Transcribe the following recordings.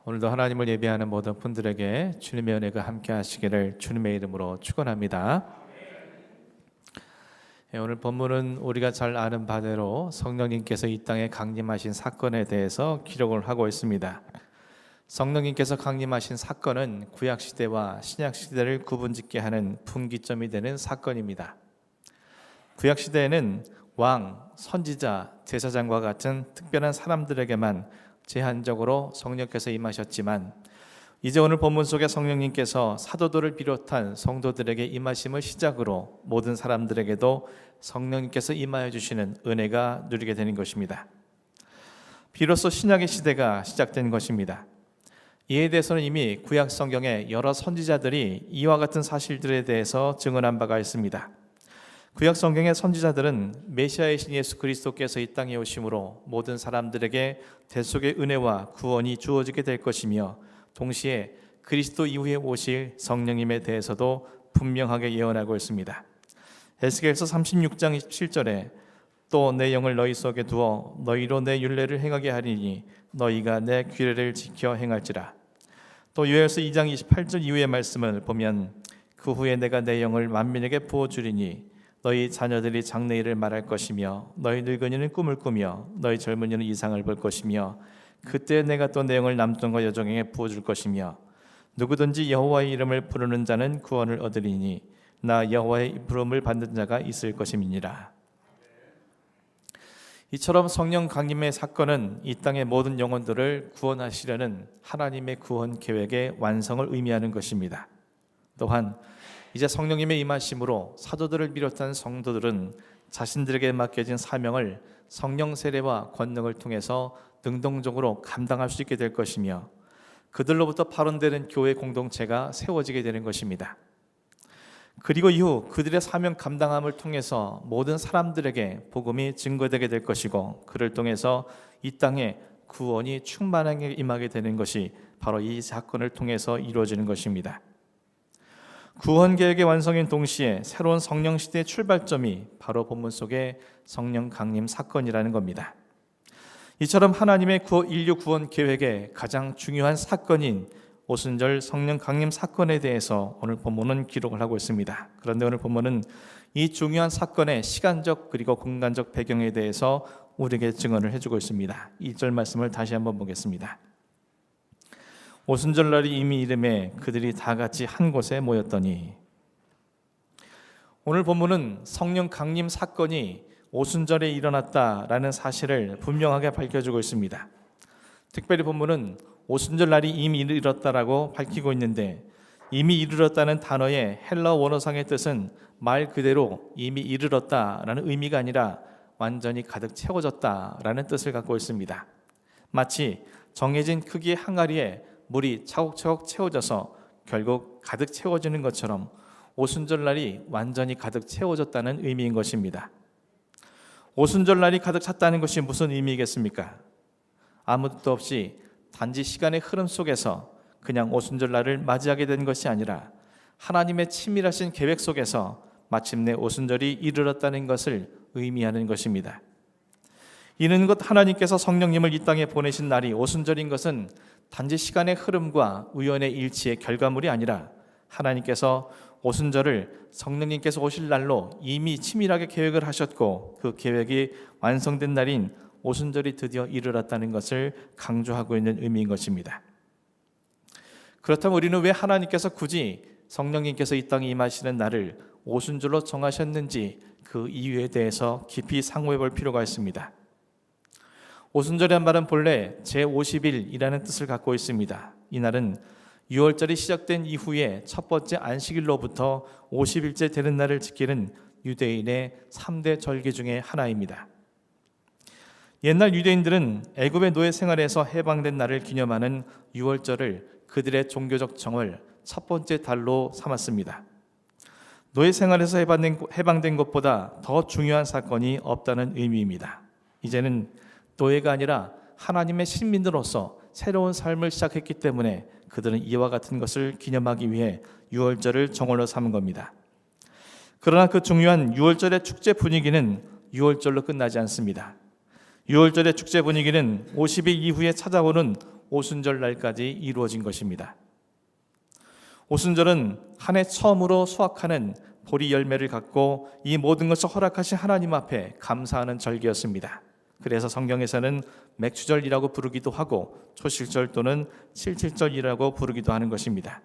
오늘도 하나님을 예배하는 모든 분들에게 주님의 은혜가 함께 하시기를 주님의 이름으로 축원합니다. 오늘 본문은 우리가 잘 아는 바대로 성령님께서 이 땅에 강림하신 사건에 대해서 기록을 하고 있습니다. 성령님께서 강림하신 사건은 구약시대와 신약시대를 구분짓게 하는 분기점이 되는 사건입니다. 구약시대에는 왕, 선지자, 제사장과 같은 특별한 사람들에게만 제한적으로 성령께서 임하셨지만 이제 오늘 본문 속에 성령님께서 사도들을 비롯한 성도들에게 임하심을 시작으로 모든 사람들에게도 성령님께서 임하여 주시는 은혜가 누리게 되는 것입니다. 비로소 신약의 시대가 시작된 것입니다. 이에 대해서는 이미 구약 성경의 여러 선지자들이 이와 같은 사실들에 대해서 증언한 바가 있습니다. 구약 성경의 선지자들은 메시아의 신 예수 그리스도께서 이 땅에 오심으로 모든 사람들에게 대속의 은혜와 구원이 주어지게 될 것이며 동시에 그리스도 이후에 오실 성령님에 대해서도 분명하게 예언하고 있습니다. 에스겔서 36장 27절에 또 내 영을 너희 속에 두어 너희로 내 율례를 행하게 하리니 너희가 내 규례를 지켜 행할지라. 또 요엘서 2장 28절 이후의 말씀을 보면 그 후에 내가 내 영을 만민에게 부어주리니 너희 자녀들이 장래일을 말할 것이며 너희 늙은이는 꿈을 꾸며 너희 젊은이는 이상을 볼 것이며 그때 내가 또 내 영을 남종과 여종에게 부어줄 것이며 누구든지 여호와의 이름을 부르는 자는 구원을 얻으리니 나 여호와의 부름을 받는 자가 있을 것임이니라. 이처럼 성령 강림의 사건은 이 땅의 모든 영혼들을 구원하시려는 하나님의 구원 계획의 완성을 의미하는 것입니다. 또한 이제 성령님의 임하심으로 사도들을 비롯한 성도들은 자신들에게 맡겨진 사명을 성령 세례와 권능을 통해서 능동적으로 감당할 수 있게 될 것이며 그들로부터 발원되는 교회 공동체가 세워지게 되는 것입니다. 그리고 이후 그들의 사명 감당함을 통해서 모든 사람들에게 복음이 증거되게 될 것이고 그를 통해서 이 땅에 구원이 충만하게 임하게 되는 것이 바로 이 사건을 통해서 이루어지는 것입니다. 구원 계획의 완성인 동시에 새로운 성령 시대의 출발점이 바로 본문 속의 성령 강림 사건이라는 겁니다. 이처럼 하나님의 인류 구원 계획의 가장 중요한 사건인 오순절 성령 강림 사건에 대해서 오늘 본문은 기록을 하고 있습니다. 그런데 오늘 본문은 이 중요한 사건의 시간적 그리고 공간적 배경에 대해서 우리에게 증언을 해주고 있습니다. 2절 말씀을 다시 한번 보겠습니다. 오순절날이 이미 이름에 그들이 다 같이 한 곳에 모였더니. 오늘 본문은 성령 강림 사건이 오순절에 일어났다라는 사실을 분명하게 밝혀주고 있습니다. 특별히 본문은 오순절날이 이미 이르렀다라고 밝히고 있는데 이미 이르렀다는 단어의 헬라어 원어상의 뜻은 말 그대로 이미 이르렀다라는 의미가 아니라 완전히 가득 채워졌다라는 뜻을 갖고 있습니다. 마치 정해진 크기의 항아리에 물이 차곡차곡 채워져서 결국 가득 채워지는 것처럼 오순절날이 완전히 가득 채워졌다는 의미인 것입니다. 오순절날이 가득 찼다는 것이 무슨 의미겠습니까? 아무 뜻도 없이 단지 시간의 흐름 속에서 그냥 오순절날을 맞이하게 된 것이 아니라 하나님의 치밀하신 계획 속에서 마침내 오순절이 이르렀다는 것을 의미하는 것입니다. 이는 곧 하나님께서 성령님을 이 땅에 보내신 날이 오순절인 것은 단지 시간의 흐름과 우연의 일치의 결과물이 아니라 하나님께서 오순절을 성령님께서 오실 날로 이미 치밀하게 계획을 하셨고 그 계획이 완성된 날인 오순절이 드디어 이르렀다는 것을 강조하고 있는 의미인 것입니다. 그렇다면 우리는 왜 하나님께서 굳이 성령님께서 이 땅에 임하시는 날을 오순절로 정하셨는지 그 이유에 대해서 깊이 상고해 볼 필요가 있습니다. 오순절이란 말은 본래 제50일이라는 뜻을 갖고 있습니다. 이 날은 6월절이 시작된 이후에 첫 번째 안식일로부터 50일째 되는 날을 지키는 유대인의 3대 절기 중에 하나입니다. 옛날 유대인들은 애굽의 노예 생활에서 해방된 날을 기념하는 6월절을 그들의 종교적 정월 첫 번째 달로 삼았습니다. 노예 생활에서 해방된 것보다 더 중요한 사건이 없다는 의미입니다. 이제는 노예가 아니라 하나님의 신민으로서 새로운 삶을 시작했기 때문에 그들은 이와 같은 것을 기념하기 위해 6월절을 정월로 삼은 겁니다. 그러나 그 중요한 6월절의 축제 분위기는 6월절로 끝나지 않습니다. 6월절의 축제 분위기는 50일 이후에 찾아오는 오순절 날까지 이루어진 것입니다. 오순절은 한 해 처음으로 수확하는 보리 열매를 갖고 이 모든 것을 허락하신 하나님 앞에 감사하는 절기였습니다. 그래서 성경에서는 맥추절이라고 부르기도 하고 초실절 또는 칠칠절이라고 부르기도 하는 것입니다.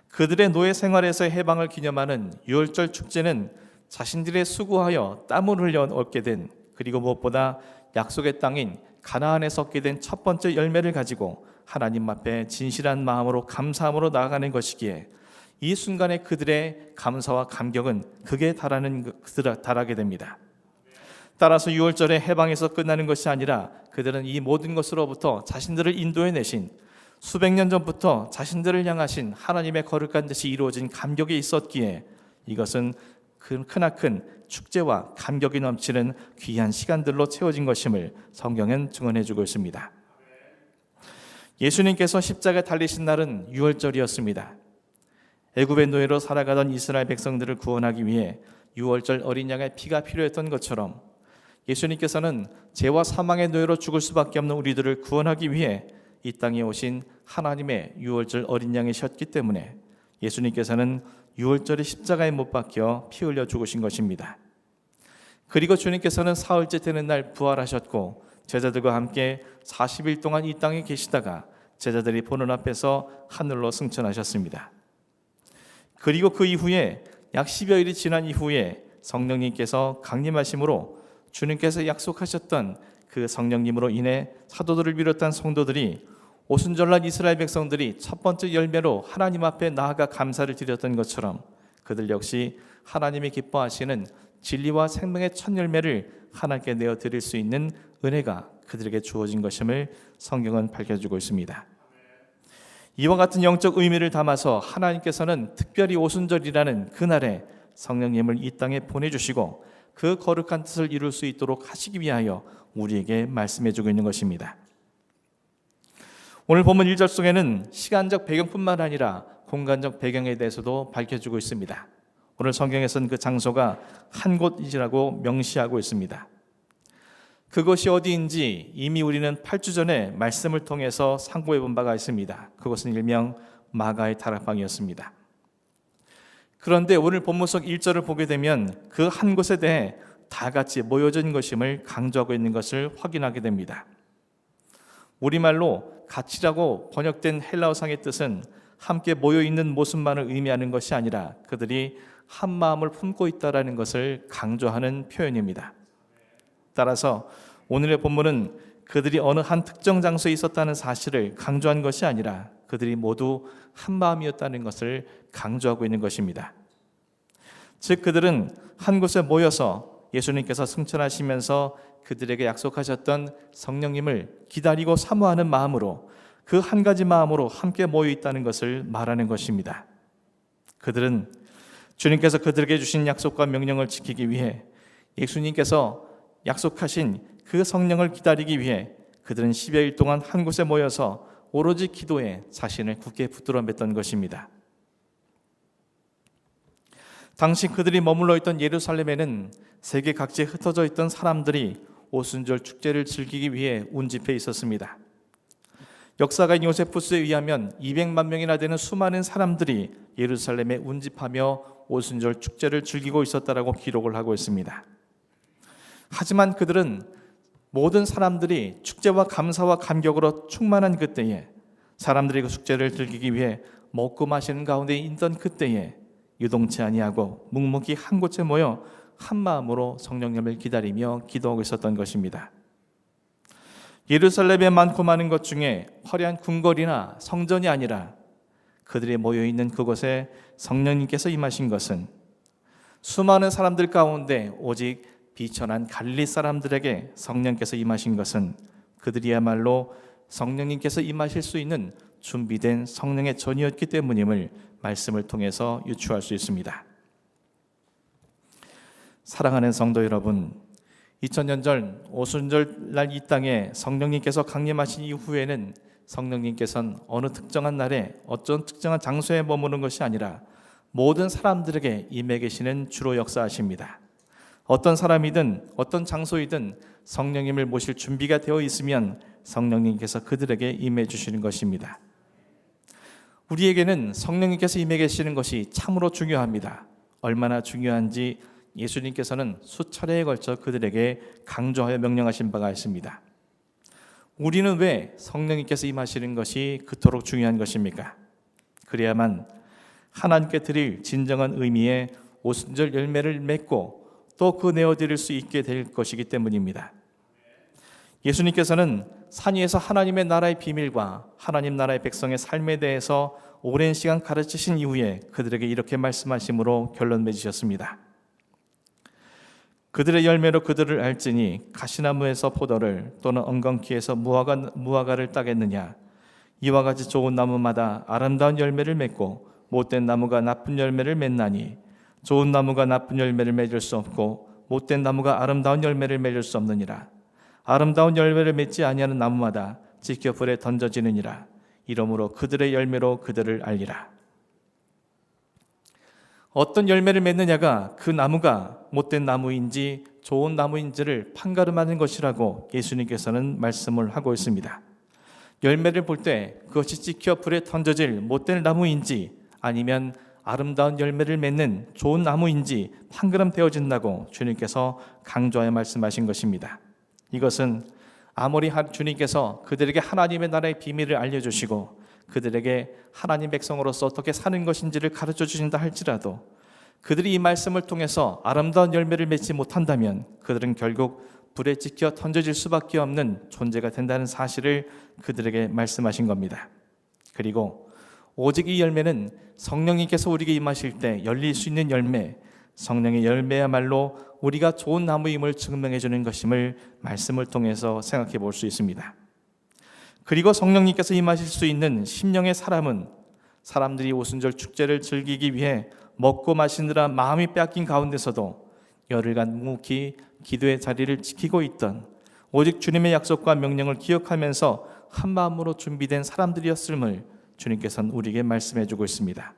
그들의 노예 생활에서의 해방을 기념하는 유월절 축제는 자신들의 수고하여 땀을 흘려 얻게 된, 그리고 무엇보다 약속의 땅인 가나안에서 얻게 된 첫 번째 열매를 가지고 하나님 앞에 진실한 마음으로 감사함으로 나아가는 것이기에 이 순간에 그들의 감사와 감격은 극에 달하게 됩니다. 따라서 유월절의 해방에서 끝나는 것이 아니라 그들은 이 모든 것으로부터 자신들을 인도해 내신, 수백 년 전부터 자신들을 향하신 하나님의 거룩한 뜻이 이루어진 감격이 있었기에 이것은 크나큰 축제와 감격이 넘치는 귀한 시간들로 채워진 것임을 성경은 증언해주고 있습니다. 예수님께서 십자가에 달리신 날은 유월절이었습니다. 애굽의 노예로 살아가던 이스라엘 백성들을 구원하기 위해 유월절 어린 양의 피가 필요했던 것처럼 예수님께서는 죄와 사망의 노예로 죽을 수밖에 없는 우리들을 구원하기 위해 이 땅에 오신 하나님의 유월절 어린 양이셨기 때문에 예수님께서는 유월절에 십자가에 못 박혀 피 흘려 죽으신 것입니다. 그리고 주님께서는 사흘째 되는 날 부활하셨고 제자들과 함께 40일 동안 이 땅에 계시다가 제자들이 보는 앞에서 하늘로 승천하셨습니다. 그리고 그 이후에 약 10여일이 지난 이후에 성령님께서 강림하심으로 주님께서 약속하셨던 그 성령님으로 인해 사도들을 비롯한 성도들이 오순절날 이스라엘 백성들이 첫 번째 열매로 하나님 앞에 나아가 감사를 드렸던 것처럼 그들 역시 하나님이 기뻐하시는 진리와 생명의 첫 열매를 하나님께 내어 드릴 수 있는 은혜가 그들에게 주어진 것임을 성경은 밝혀주고 있습니다. 이와 같은 영적 의미를 담아서 하나님께서는 특별히 오순절이라는 그날에 성령님을 이 땅에 보내주시고 그 거룩한 뜻을 이룰 수 있도록 하시기 위하여 우리에게 말씀해주고 있는 것입니다. 오늘 본문 1절 속에는 시간적 배경뿐만 아니라 공간적 배경에 대해서도 밝혀주고 있습니다. 오늘 성경에서는 그 장소가 한 곳이라고 명시하고 있습니다. 그것이 어디인지 이미 우리는 8주 전에 말씀을 통해서 상고해 본 바가 있습니다. 그것은 일명 마가의 다락방이었습니다. 그런데 오늘 본문 속 1절을 보게 되면 그 한 곳에 대해 다 같이 모여진 것임을 강조하고 있는 것을 확인하게 됩니다. 우리말로 같이라고 번역된 헬라어상의 뜻은 함께 모여있는 모습만을 의미하는 것이 아니라 그들이 한 마음을 품고 있다는 것을 강조하는 표현입니다. 따라서 오늘의 본문은 그들이 어느 한 특정 장소에 있었다는 사실을 강조한 것이 아니라 그들이 모두 한 마음이었다는 것을 강조하고 있는 것입니다. 즉 그들은 한 곳에 모여서 예수님께서 승천하시면서 그들에게 약속하셨던 성령님을 기다리고 사모하는 마음으로 그 한 가지 마음으로 함께 모여 있다는 것을 말하는 것입니다. 그들은 주님께서 그들에게 주신 약속과 명령을 지키기 위해 예수님께서 약속하신 그 성령을 기다리기 위해 그들은 10여일 동안 한 곳에 모여서 오로지 기도에 자신을 굳게 붙들어 맸던 것입니다. 당시 그들이 머물러 있던 예루살렘에는 세계 각지에 흩어져 있던 사람들이 오순절 축제를 즐기기 위해 운집해 있었습니다. 역사가인 요세푸스에 의하면 200만 명이나 되는 수많은 사람들이 예루살렘에 운집하며 오순절 축제를 즐기고 있었다라고 기록을 하고 있습니다. 하지만 그들은 모든 사람들이 축제와 감사와 감격으로 충만한 그때에, 사람들이 그 축제를 즐기기 위해 먹고 마시는 가운데 있던 그때에 유동치 아니하고 묵묵히 한 곳에 모여 한 마음으로 성령님을 기다리며 기도하고 있었던 것입니다. 예루살렘에 많고 많은 것 중에 화려한 궁궐이나 성전이 아니라 그들이 모여있는 그곳에 성령님께서 임하신 것은 수많은 사람들 가운데 오직 비천한 갈릴리 사람들에게 성령께서 임하신 것은 그들이야말로 성령님께서 임하실 수 있는 준비된 성령의 전이었기 때문임을 말씀을 통해서 유추할 수 있습니다. 사랑하는 성도 여러분, 2000년 전 오순절 날 이 땅에 성령님께서 강림하신 이후에는 성령님께서는 어느 특정한 날에 어떤 특정한 장소에 머무는 것이 아니라 모든 사람들에게 임해 계시는 주로 역사하십니다. 어떤 사람이든 어떤 장소이든 성령님을 모실 준비가 되어 있으면 성령님께서 그들에게 임해 주시는 것입니다. 우리에게는 성령님께서 임해 계시는 것이 참으로 중요합니다. 얼마나 중요한지 예수님께서는 수차례에 걸쳐 그들에게 강조하여 명령하신 바가 있습니다. 우리는 왜 성령님께서 임하시는 것이 그토록 중요한 것입니까? 그래야만 하나님께 드릴 진정한 의미의 오순절 열매를 맺고 또 그 내어드릴 수 있게 될 것이기 때문입니다. 예수님께서는 산 위에서 하나님의 나라의 비밀과 하나님 나라의 백성의 삶에 대해서 오랜 시간 가르치신 이후에 그들에게 이렇게 말씀하심으로 결론 맺으셨습니다. 그들의 열매로 그들을 알지니 가시나무에서 포도를 또는 엉겅퀴에서 무화과를 따겠느냐. 이와 같이 좋은 나무마다 아름다운 열매를 맺고 못된 나무가 나쁜 열매를 맺나니 좋은 나무가 나쁜 열매를 맺을 수 없고 못된 나무가 아름다운 열매를 맺을 수 없느니라. 아름다운 열매를 맺지 아니하는 나무마다 지켜 불에 던져지느니라. 이러므로 그들의 열매로 그들을 알리라. 어떤 열매를 맺느냐가 그 나무가 못된 나무인지 좋은 나무인지를 판가름하는 것이라고 예수님께서는 말씀을 하고 있습니다. 열매를 볼 때 그것이 지켜 불에 던져질 못된 나무인지 아니면 아름다운 열매를 맺는 좋은 나무인지 판가름되어진다고 주님께서 강조하여 말씀하신 것입니다. 이것은 아무리 주님께서 그들에게 하나님의 나라의 비밀을 알려주시고 그들에게 하나님 백성으로서 어떻게 사는 것인지를 가르쳐 주신다 할지라도 그들이 이 말씀을 통해서 아름다운 열매를 맺지 못한다면 그들은 결국 불에 지켜 던져질 수밖에 없는 존재가 된다는 사실을 그들에게 말씀하신 겁니다. 그리고 오직 이 열매는 성령님께서 우리에게 임하실 때 열릴 수 있는 열매, 성령의 열매야말로 우리가 좋은 나무임을 증명해 주는 것임을 말씀을 통해서 생각해 볼 수 있습니다. 그리고 성령님께서 임하실 수 있는 심령의 사람은 사람들이 오순절 축제를 즐기기 위해 먹고 마시느라 마음이 빼앗긴 가운데서도 열흘간 묵묵히 기도의 자리를 지키고 있던 오직 주님의 약속과 명령을 기억하면서 한 마음으로 준비된 사람들이었음을 주님께서는 우리에게 말씀해 주고 있습니다.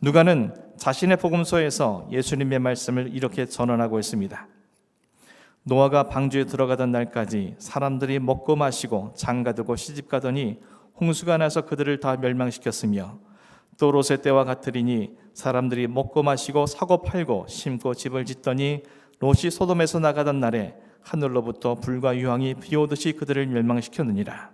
누가는 자신의 복음서에서 예수님의 말씀을 이렇게 전언하고 있습니다. 노아가 방주에 들어가던 날까지 사람들이 먹고 마시고 장가들고 시집가더니 홍수가 나서 그들을 다 멸망시켰으며 또 롯의 때와 같으리니 사람들이 먹고 마시고 사고 팔고 심고 집을 짓더니 롯이 소돔에서 나가던 날에 하늘로부터 불과 유황이 비오듯이 그들을 멸망시켰느니라.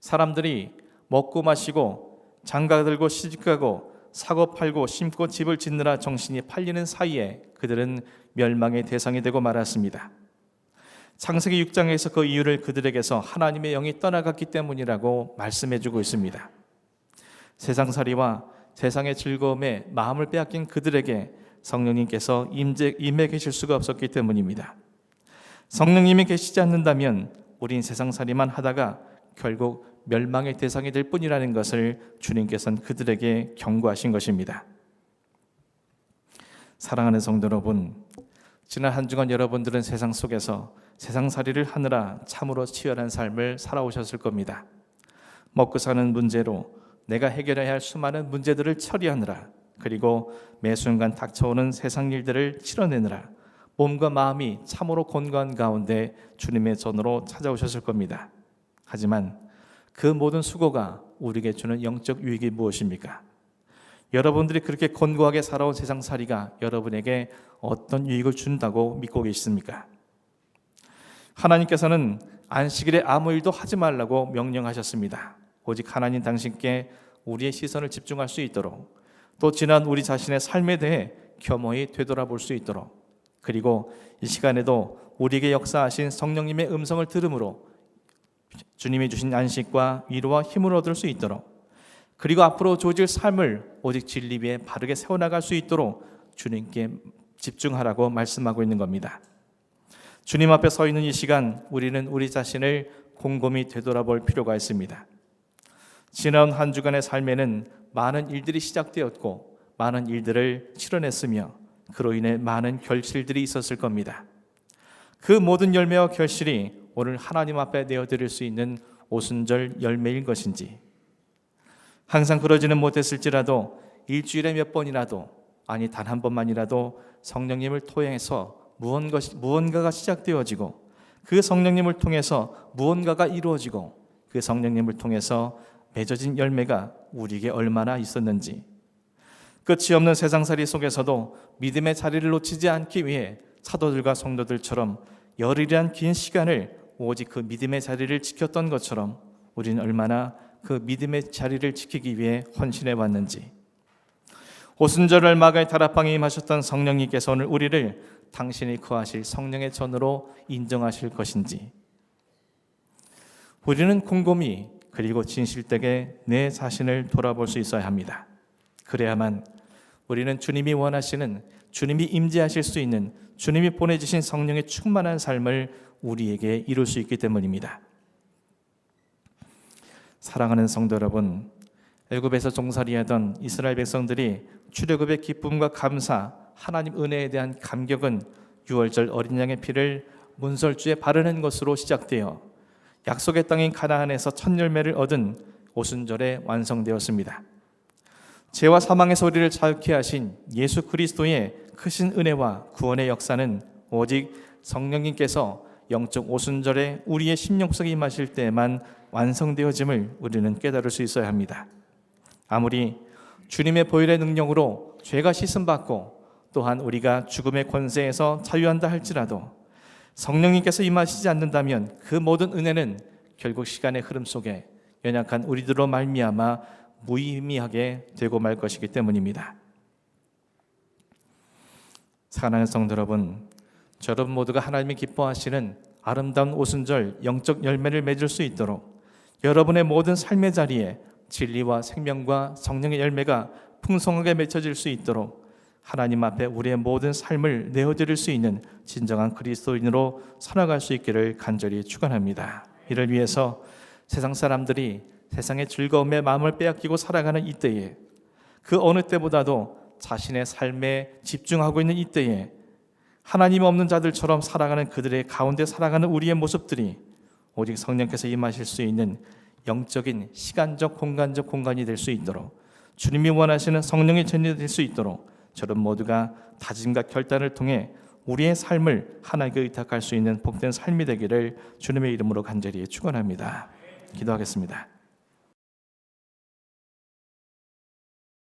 사람들이 먹고 마시고 장가들고 시집가고 사고 팔고 심고 집을 짓느라 정신이 팔리는 사이에 그들은 멸망의 대상이 되고 말았습니다. 창세기 6장에서 그 이유를 그들에게서 하나님의 영이 떠나갔기 때문이라고 말씀해주고 있습니다. 세상살이와 세상의 즐거움에 마음을 빼앗긴 그들에게 성령님께서 임해 계실 수가 없었기 때문입니다. 성령님이 계시지 않는다면 우린 세상살이만 하다가 결국 멸망의 대상이 될 뿐이라는 것을 주님께서는 그들에게 경고하신 것입니다. 사랑하는 성도 여러분, 지난 한 주간 여러분들은 세상 속에서 세상살이를 하느라 참으로 치열한 삶을 살아오셨을 겁니다. 먹고 사는 문제로 내가 해결해야 할 수많은 문제들을 처리하느라, 그리고 매 순간 닥쳐오는 세상 일들을 치러내느라 몸과 마음이 참으로 곤고한 가운데 주님의 전으로 찾아오셨을 겁니다. 하지만 그 모든 수고가 우리에게 주는 영적 유익이 무엇입니까? 여러분들이 그렇게 곤고하게 살아온 세상살이가 여러분에게 어떤 유익을 준다고 믿고 계십니까? 하나님께서는 안식일에 아무 일도 하지 말라고 명령하셨습니다. 오직 하나님 당신께 우리의 시선을 집중할 수 있도록, 또 지난 우리 자신의 삶에 대해 겸허히 되돌아볼 수 있도록, 그리고 이 시간에도 우리에게 역사하신 성령님의 음성을 들음으로 주님이 주신 안식과 위로와 힘을 얻을 수 있도록, 그리고 앞으로 주어질 삶을 오직 진리 위에 바르게 세워나갈 수 있도록 주님께 집중하라고 말씀하고 있는 겁니다. 주님 앞에 서 있는 이 시간, 우리는 우리 자신을 곰곰이 되돌아볼 필요가 있습니다. 지난 한 주간의 삶에는 많은 일들이 시작되었고 많은 일들을 치러냈으며 그로 인해 많은 결실들이 있었을 겁니다. 그 모든 열매와 결실이 오늘 하나님 앞에 내어드릴 수 있는 오순절 열매인 것인지, 항상 그러지는 못했을지라도 일주일에 몇 번이라도 아니 단 한 번만이라도 성령님을 통해서 무언가가 시작되어지고 그 성령님을 통해서 무언가가 이루어지고 그 성령님을 통해서 맺어진 열매가 우리에게 얼마나 있었는지, 끝이 없는 세상살이 속에서도 믿음의 자리를 놓치지 않기 위해 사도들과 성도들처럼 열흘이란 긴 시간을 오직 그 믿음의 자리를 지켰던 것처럼 우리는 얼마나 그 믿음의 자리를 지키기 위해 헌신해 왔는지, 오순절을 마가의 다락방에 임하셨던 성령님께서 오늘 우리를 당신이 거하실 성령의 전으로 인정하실 것인지, 우리는 곰곰이 그리고 진실되게 내 자신을 돌아볼 수 있어야 합니다. 그래야만 우리는 주님이 원하시는, 주님이 임재하실 수 있는, 주님이 보내주신 성령의 충만한 삶을 우리에게 이룰 수 있기 때문입니다. 사랑하는 성도 여러분, 애굽에서 종살이하던 이스라엘 백성들이 출애굽의 기쁨과 감사, 하나님 은혜에 대한 감격은 유월절 어린 양의 피를 문설주에 바르는 것으로 시작되어 약속의 땅인 가나안에서 첫 열매를 얻은 오순절에 완성되었습니다. 죄와 사망에서 우리를 자유케 하신 예수 그리스도의 크신 은혜와 구원의 역사는 오직 성령님께서 영적 오순절에 우리의 심령 속에 임하실 때에만 완성되어짐을 우리는 깨달을 수 있어야 합니다. 아무리 주님의 보혈의 능력으로 죄가 씻음받고 또한 우리가 죽음의 권세에서 자유한다 할지라도 성령님께서 임하시지 않는다면 그 모든 은혜는 결국 시간의 흐름 속에 연약한 우리들로 말미암아 무의미하게 되고 말 것이기 때문입니다. 사랑하는 성도 여러분, 여러분 모두가 하나님이 기뻐하시는 아름다운 오순절 영적 열매를 맺을 수 있도록 여러분의 모든 삶의 자리에 진리와 생명과 성령의 열매가 풍성하게 맺혀질 수 있도록 하나님 앞에 우리의 모든 삶을 내어드릴 수 있는 진정한 그리스도인으로 살아갈 수 있기를 간절히 축원합니다. 이를 위해서 세상 사람들이 세상의 즐거움에 마음을 빼앗기고 살아가는 이때에, 그 어느 때보다도 자신의 삶에 집중하고 있는 이때에 하나님 없는 자들처럼 살아가는 그들의 가운데 살아가는 우리의 모습들이 오직 성령께서 임하실 수 있는 영적인 시간적 공간적 공간이 될 수 있도록, 주님이 원하시는 성령의 전이 될 수 있도록 저런 모두가 다짐과 결단을 통해 우리의 삶을 하나님께 의탁할 수 있는 복된 삶이 되기를 주님의 이름으로 간절히 축원합니다. 기도하겠습니다.